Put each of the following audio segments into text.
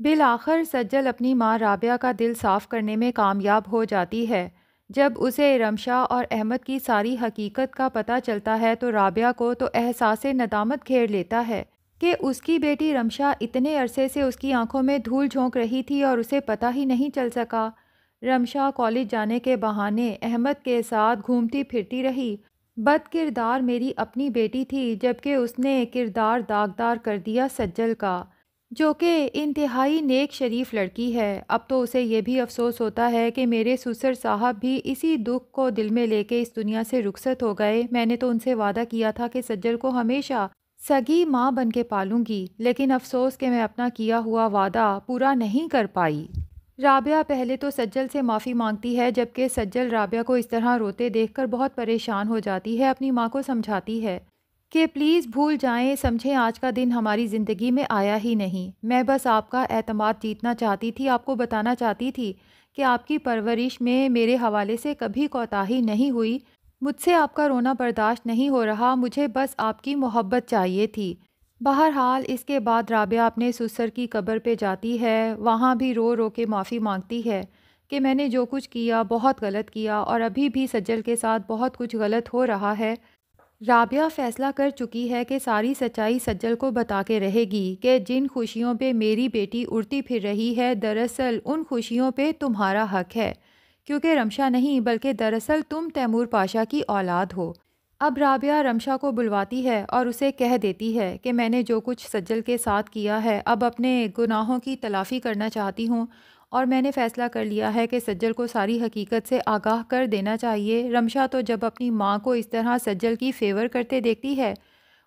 Bill आखिर सज्जल अपनी माँ राबिया का दिल साफ करने में कामयाब हो जाती है। जब उसे रमशा और अहमद की सारी हकीकत का पता चलता है तो राबिया को तो एहसास नदामत घेर लेता है कि उसकी बेटी रमशा इतने अरसे से उसकी आंखों में धूल झोंक रही थी और उसे पता ही नहीं चल सका। रमशा कॉलेज जाने के बहाने अहमद के साथ घूमती फिरती रही। बद किरदार मेरी अपनी बेटी थी, जबकि उसने किरदार दागदार कर दिया सज्जल का, जो कि इंतहाई नेक शरीफ लड़की है। अब तो उसे ये भी अफसोस होता है कि मेरे ससुर साहब भी इसी दुख को दिल में लेके इस दुनिया से रुखसत हो गए। मैंने तो उनसे वादा किया था कि सज्जल को हमेशा सगी माँ बन के पालूंगी, लेकिन अफसोस कि मैं अपना किया हुआ वादा पूरा नहीं कर पाई। राबिया पहले तो सज्जल से माफ़ी मांगती है, जबकि सज्जल राबिया को इस तरह रोते देखकर बहुत परेशान हो जाती है। अपनी माँ को समझाती है कि प्लीज़ भूल जाएं, समझें आज का दिन हमारी ज़िंदगी में आया ही नहीं। मैं बस आपका एतमाद जीतना चाहती थी, आपको बताना चाहती थी कि आपकी परवरिश में मेरे हवाले से कभी कोताही नहीं हुई। मुझसे आपका रोना बर्दाश्त नहीं हो रहा, मुझे बस आपकी मोहब्बत चाहिए थी। बहरहाल इसके बाद राबिया अपने ससुर की कब्र पे जाती है। वहाँ भी रो रो के माफ़ी मांगती है कि मैंने जो कुछ किया बहुत गलत किया और अभी भी सज्जल के साथ बहुत कुछ गलत हो रहा है। राबिया फ़ैसला कर चुकी है कि सारी सच्चाई सज्जल को बता के रहेगी कि जिन खुशियों पे मेरी बेटी उड़ती फिर रही है, दरअसल उन खुशियों पे तुम्हारा हक है, क्योंकि रमशा नहीं बल्कि दरअसल तुम तैमूर पाशा की औलाद हो। अब राबिया रमशा को बुलवाती है और उसे कह देती है कि मैंने जो कुछ सज्जल के साथ किया है, अब अपने गुनाहों की तलाफ़ी करना चाहती हूँ और मैंने फ़ैसला कर लिया है कि सज्जल को सारी हकीकत से आगाह कर देना चाहिए। रमशा तो जब अपनी माँ को इस तरह सज्जल की फ़ेवर करते देखती है,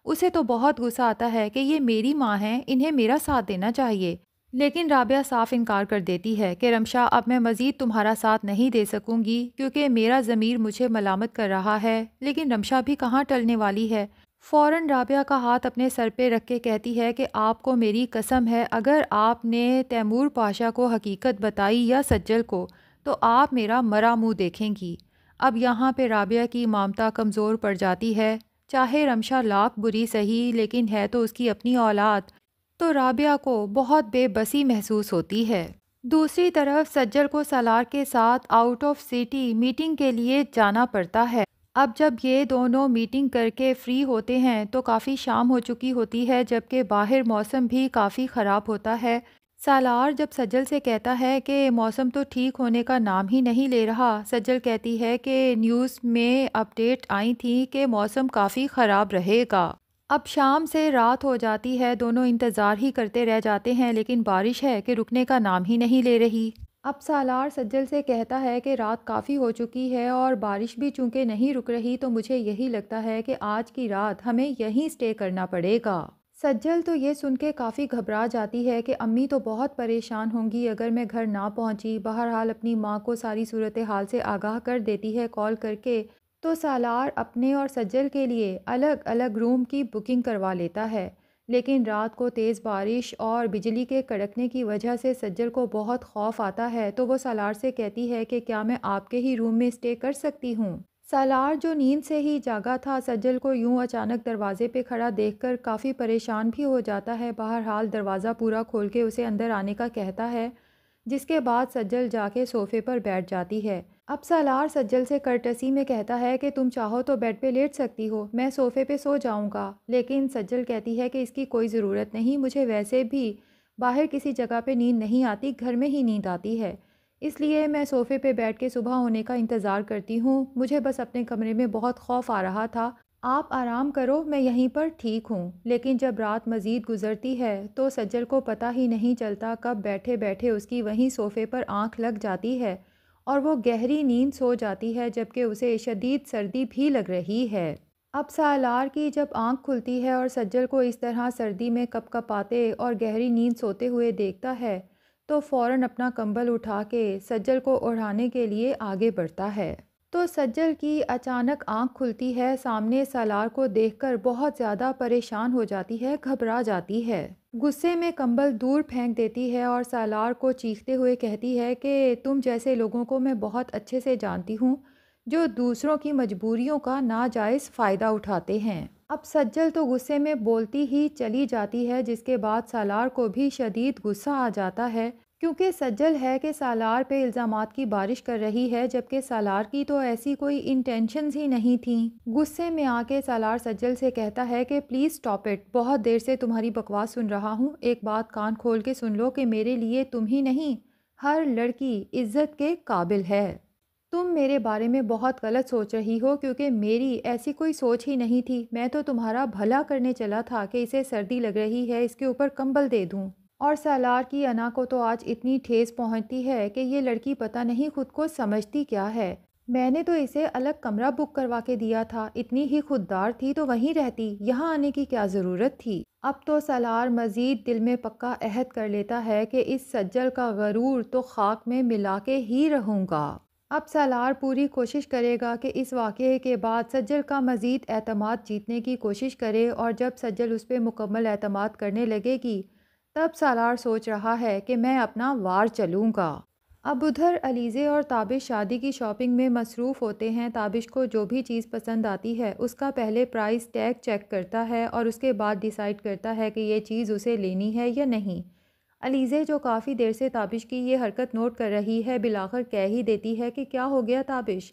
उसे तो बहुत गुस्सा आता है कि ये मेरी माँ हैं, इन्हें मेरा साथ देना चाहिए। लेकिन राबिया साफ इनकार कर देती है कि रमशा, अब मैं मज़ीद तुम्हारा साथ नहीं दे सकूंगी क्योंकि मेरा ज़मीर मुझे मलामत कर रहा है। लेकिन रमशा भी कहाँ टलने वाली है। फ़ौरन राबिया का हाथ अपने सर पे रख के कहती है कि आपको मेरी कसम है, अगर आपने तैमूर पाशा को हकीकत बताई या सज्जल को, तो आप मेरा मरा मुँह देखेंगी। अब यहाँ पे राबिया की ममता कमज़ोर पड़ जाती है। चाहे रमशा लाख बुरी सही, लेकिन है तो उसकी अपनी औलाद। तो राबिया को बहुत बेबसी महसूस होती है। दूसरी तरफ सज्जल को सालार के साथ आउट ऑफ सिटी मीटिंग के लिए जाना पड़ता है। अब जब ये दोनों मीटिंग करके फ्री होते हैं तो काफ़ी शाम हो चुकी होती है, जबकि बाहर मौसम भी काफ़ी ख़राब होता है। सालार जब सज्जल से कहता है कि मौसम तो ठीक होने का नाम ही नहीं ले रहा, सज्जल कहती है कि न्यूज़ में अपडेट आई थी कि मौसम काफ़ी ख़राब रहेगा। अब शाम से रात हो जाती है, दोनों इंतज़ार ही करते रह जाते हैं, लेकिन बारिश है कि रुकने का नाम ही नहीं ले रही। अब सालार सज्जल से कहता है कि रात काफ़ी हो चुकी है और बारिश भी चूंकि नहीं रुक रही, तो मुझे यही लगता है कि आज की रात हमें यहीं स्टे करना पड़ेगा। सज्जल तो ये सुन के काफ़ी घबरा जाती है कि अम्मी तो बहुत परेशान होंगी अगर मैं घर ना पहुंची। बहरहाल अपनी माँ को सारी सूरत हाल से आगाह कर देती है कॉल करके। तो सालार अपने और सज्जल के लिए अलग अलग रूम की बुकिंग करवा लेता है। लेकिन रात को तेज़ बारिश और बिजली के कड़कने की वजह से सज्जल को बहुत खौफ आता है, तो वो सालार से कहती है कि क्या मैं आपके ही रूम में स्टे कर सकती हूँ। सालार जो नींद से ही जागा था, सज्जल को यूं अचानक दरवाजे पे खड़ा देखकर काफ़ी परेशान भी हो जाता है। बहरहाल दरवाज़ा पूरा खोल के उसे अंदर आने का कहता है, जिसके बाद सज्जल जाके सोफे पर बैठ जाती है। अब सालार सज्जल से कर्टसी में कहता है कि तुम चाहो तो बेड पे लेट सकती हो, मैं सोफे पे सो जाऊंगा। लेकिन सज्जल कहती है कि इसकी कोई ज़रूरत नहीं, मुझे वैसे भी बाहर किसी जगह पे नींद नहीं आती, घर में ही नींद आती है, इसलिए मैं सोफे पे बैठ के सुबह होने का इंतज़ार करती हूँ। मुझे बस अपने कमरे में बहुत खौफ आ रहा था, आप आराम करो, मैं यहीं पर ठीक हूँ। लेकिन जब रात मज़ीद गुजरती है तो सज्जल को पता ही नहीं चलता कब बैठे बैठे उसकी वहीं सोफे पर आंख लग जाती है और वो गहरी नींद सो जाती है, जबकि उसे शदीद सर्दी भी लग रही है। अब सालार की जब आंख खुलती है और सज्जल को इस तरह सर्दी में कपकपाते और गहरी नींद सोते हुए देखता है, तो फ़ौरन अपना कंबल उठा के सज्जल को ओढ़ाने के लिए आगे बढ़ता है। तो सज्जल की अचानक आंख खुलती है, सामने सालार को देखकर बहुत ज़्यादा परेशान हो जाती है, घबरा जाती है। गुस्से में कंबल दूर फेंक देती है और सालार को चीखते हुए कहती है कि तुम जैसे लोगों को मैं बहुत अच्छे से जानती हूँ, जो दूसरों की मजबूरियों का नाजायज़ फ़ायदा उठाते हैं। अब सज्जल तो गुस्से में बोलती ही चली जाती है, जिसके बाद सालार को भी शदीद गुस्सा आ जाता है, क्योंकि सज्जल है कि सालार पे इल्ज़ामात की बारिश कर रही है, जबकि सालार की तो ऐसी कोई इंटेंशंस ही नहीं थी। गुस्से में आके सालार सज्जल से कहता है कि प्लीज़ स्टॉप इट, बहुत देर से तुम्हारी बकवास सुन रहा हूँ, एक बात कान खोल के सुन लो कि मेरे लिए तुम ही नहीं, हर लड़की इज्जत के काबिल है। तुम मेरे बारे में बहुत गलत सोच रही हो, क्योंकि मेरी ऐसी कोई सोच ही नहीं थी। मैं तो तुम्हारा भला करने चला था कि इसे सर्दी लग रही है, इसके ऊपर कंबल दे दूं। और सालार की अना को तो आज इतनी ठेस पहुंचती है कि ये लड़की पता नहीं खुद को समझती क्या है। मैंने तो इसे अलग कमरा बुक करवा के दिया था, इतनी ही खुददार थी तो वहीं रहती, यहाँ आने की क्या ज़रूरत थी। अब तो सालार मज़ीद दिल में पक्का अहद कर लेता है कि इस सज्जल का गरूर तो खाक में मिला के ही रहूँगा। अब सालार पूरी कोशिश करेगा कि इस वाक़ये के बाद सज्जल का मज़ीद एतमाद जीतने की कोशिश करे, और जब सज्जल उस पर मुकम्मल एतमाद करने लगेगी, तब सालार सोच रहा है कि मैं अपना वार चलूँगा। अब उधर अलीज़े और ताबिश शादी की शॉपिंग में मसरूफ़ होते हैं। ताबिश को जो भी चीज़ पसंद आती है उसका पहले प्राइस टैग चेक करता है और उसके बाद डिसाइड करता है कि ये चीज़ उसे लेनी है या नहीं। अलीज़े, जो काफ़ी देर से ताबिश की ये हरकत नोट कर रही है, बिलाखिर कह ही देती है कि क्या हो गया ताबिश,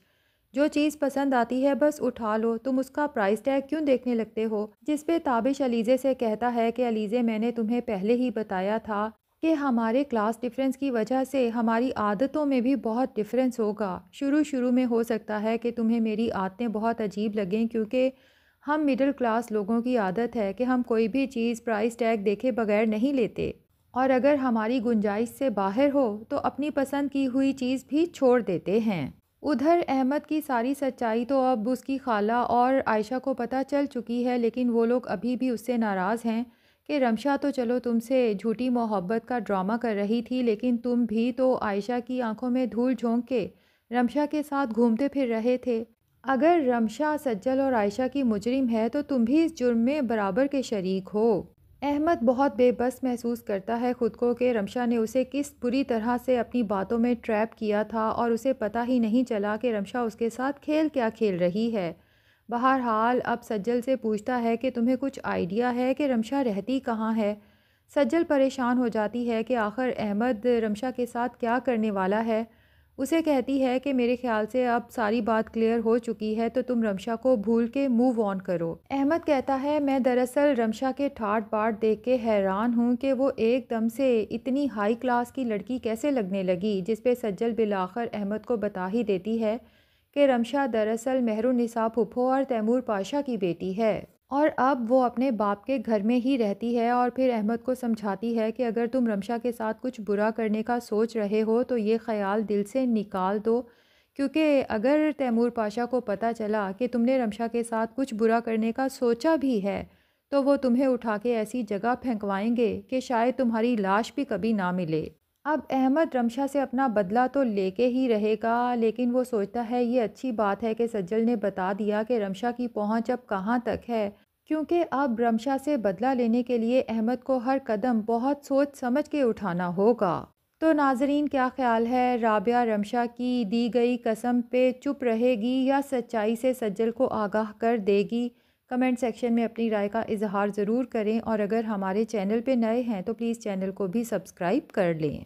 जो चीज़ पसंद आती है बस उठा लो, तुम उसका प्राइस टैग क्यों देखने लगते हो। जिस पे ताबिश अलीज़े से कहता है कि अलीज़े, मैंने तुम्हें पहले ही बताया था कि हमारे क्लास डिफरेंस की वजह से हमारी आदतों में भी बहुत डिफरेंस होगा। शुरू शुरू में हो सकता है कि तुम्हें मेरी आदतें बहुत अजीब लगें, क्योंकि हम मिडिल क्लास लोगों की आदत है कि हम कोई भी चीज़ प्राइस टैग देखे बगैर नहीं लेते, और अगर हमारी गुंजाइश से बाहर हो तो अपनी पसंद की हुई चीज़ भी छोड़ देते हैं। उधर अहमद की सारी सच्चाई तो अब उसकी खाला और आयशा को पता चल चुकी है, लेकिन वो लोग अभी भी उससे नाराज़ हैं कि रमशा तो चलो तुमसे झूठी मोहब्बत का ड्रामा कर रही थी, लेकिन तुम भी तो आयशा की आंखों में धूल झोंक के रमशा के साथ घूमते फिर रहे थे। अगर रमशा सज्जल और आयशा की मुजरिम है तो तुम भी इस जुर्म में बराबर के शरीक हो। अहमद बहुत बेबस महसूस करता है ख़ुद को कि रमशा ने उसे किस बुरी तरह से अपनी बातों में ट्रैप किया था, और उसे पता ही नहीं चला कि रमशा उसके साथ खेल क्या खेल रही है। बहरहाल अब सज्जल से पूछता है कि तुम्हें कुछ आइडिया है कि रमशा रहती कहाँ है। सज्जल परेशान हो जाती है कि आखिर अहमद रमशा के साथ क्या करने वाला है। उसे कहती है कि मेरे ख्याल से अब सारी बात क्लियर हो चुकी है, तो तुम रमशा को भूल के मूव ऑन करो। अहमद कहता है, मैं दरअसल रमशा के ठाट बाट देख के हैरान हूँ कि वो एकदम से इतनी हाई क्लास की लड़की कैसे लगने लगी। जिस पे सज्जल बिलाखिर अहमद को बता ही देती है कि रमशा दरअसल मेहरुन्निसा फुप्पो और तैमूर पाशा की बेटी है, और अब वो अपने बाप के घर में ही रहती है। और फिर अहमद को समझाती है कि अगर तुम रमशा के साथ कुछ बुरा करने का सोच रहे हो तो ये ख्याल दिल से निकाल दो, क्योंकि अगर तैमूर पाशा को पता चला कि तुमने रमशा के साथ कुछ बुरा करने का सोचा भी है, तो वो तुम्हें उठा के ऐसी जगह फेंकवाएंगे कि शायद तुम्हारी लाश भी कभी ना मिले। अब अहमद रमशा से अपना बदला तो लेके ही रहेगा, लेकिन वो सोचता है ये अच्छी बात है कि सज्जल ने बता दिया कि रमशा की पहुंच अब कहाँ तक है, क्योंकि अब रमशा से बदला लेने के लिए अहमद को हर कदम बहुत सोच समझ के उठाना होगा। तो नाजरीन, क्या ख्याल है, राबिया रमशा की दी गई कसम पे चुप रहेगी या सच्चाई से सज्जल को आगाह कर देगी? कमेंट सेक्शन में अपनी राय का इजहार ज़रूर करें, और अगर हमारे चैनल पे नए हैं तो प्लीज़ चैनल को भी सब्सक्राइब कर लें।